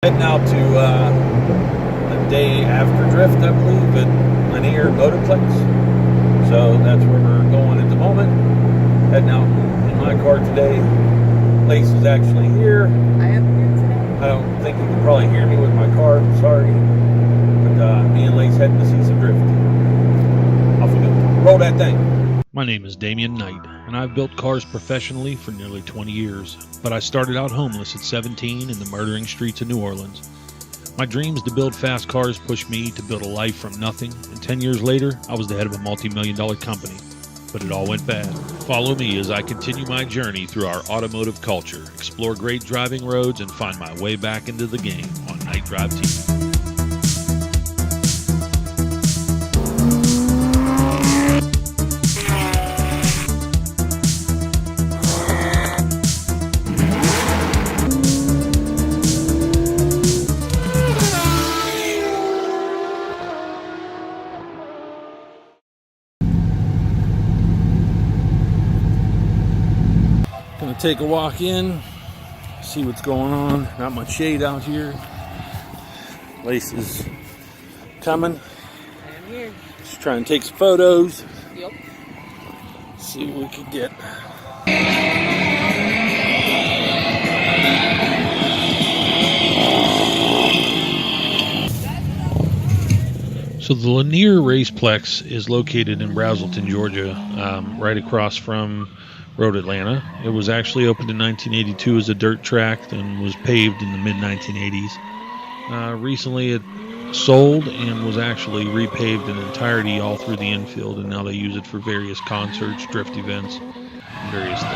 Heading out to the day after drift, I believe, at Lanier Motorplex. So that's where we're going at the moment. Heading out in my car today. Lace is actually here. I am here today. I don't think you can probably hear me with my car. Sorry. But me and Lace heading to see some drift. Off we go. Roll that thing. My name is Damian Knight, and I've built cars professionally for nearly 20 years, but I started out homeless at 17 in the murdering streets of New Orleans. My dreams to build fast cars pushed me to build a life from nothing, and 10 years later, I was the head of a multi-million-dollar company. But it all went bad. Follow me as I continue my journey through our automotive culture, explore great driving roads, and find my way back into the game on Night Drive TV. Gonna take a walk in, see what's going on. Not much shade out here. Lace is coming. I am here. Just trying to take some photos. Yep. See what we can get. So the Lanier Raceplex is located in Braselton, Georgia, right across from Road Atlanta. It was actually opened in 1982 as a dirt track and was paved in the mid-1980s. Recently it sold and was actually repaved in entirety all through the infield, and now they use it for various concerts, drift events, and various things.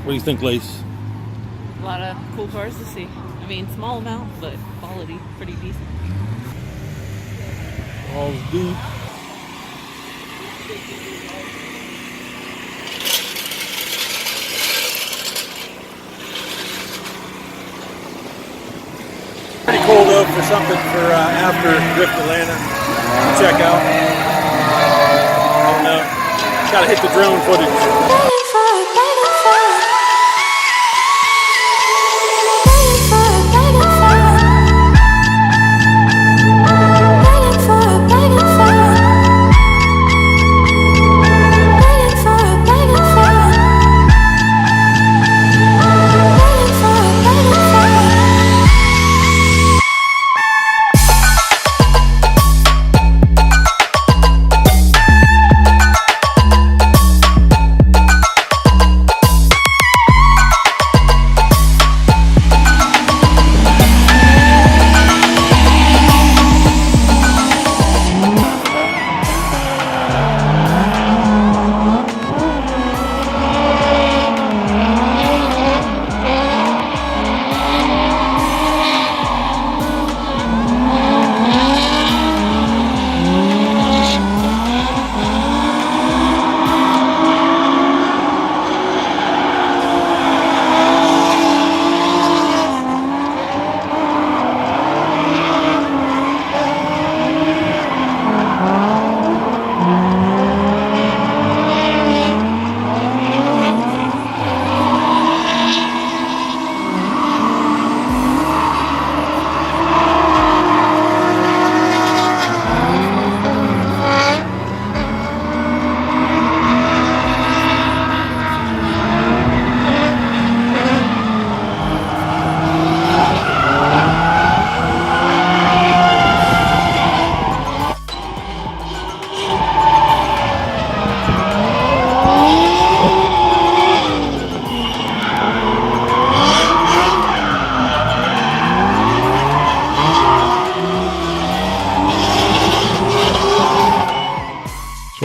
What do you think, Lace? A lot of cool cars to see. I mean, small amount, but quality pretty decent. All's deep. Pretty cool though for something for after Drift Atlanta to check out. I don't know. Gotta hit the drone footage.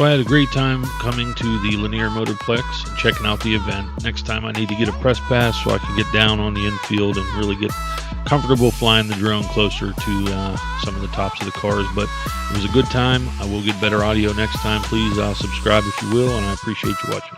So I had a great time coming to the Lanier Motorplex and checking out the event. Next time I need to get a press pass so I can get down on the infield and really get comfortable flying the drone closer to some of the tops of the cars. But it was a good time. I will get better audio next time. Please subscribe if you will, and I appreciate you watching.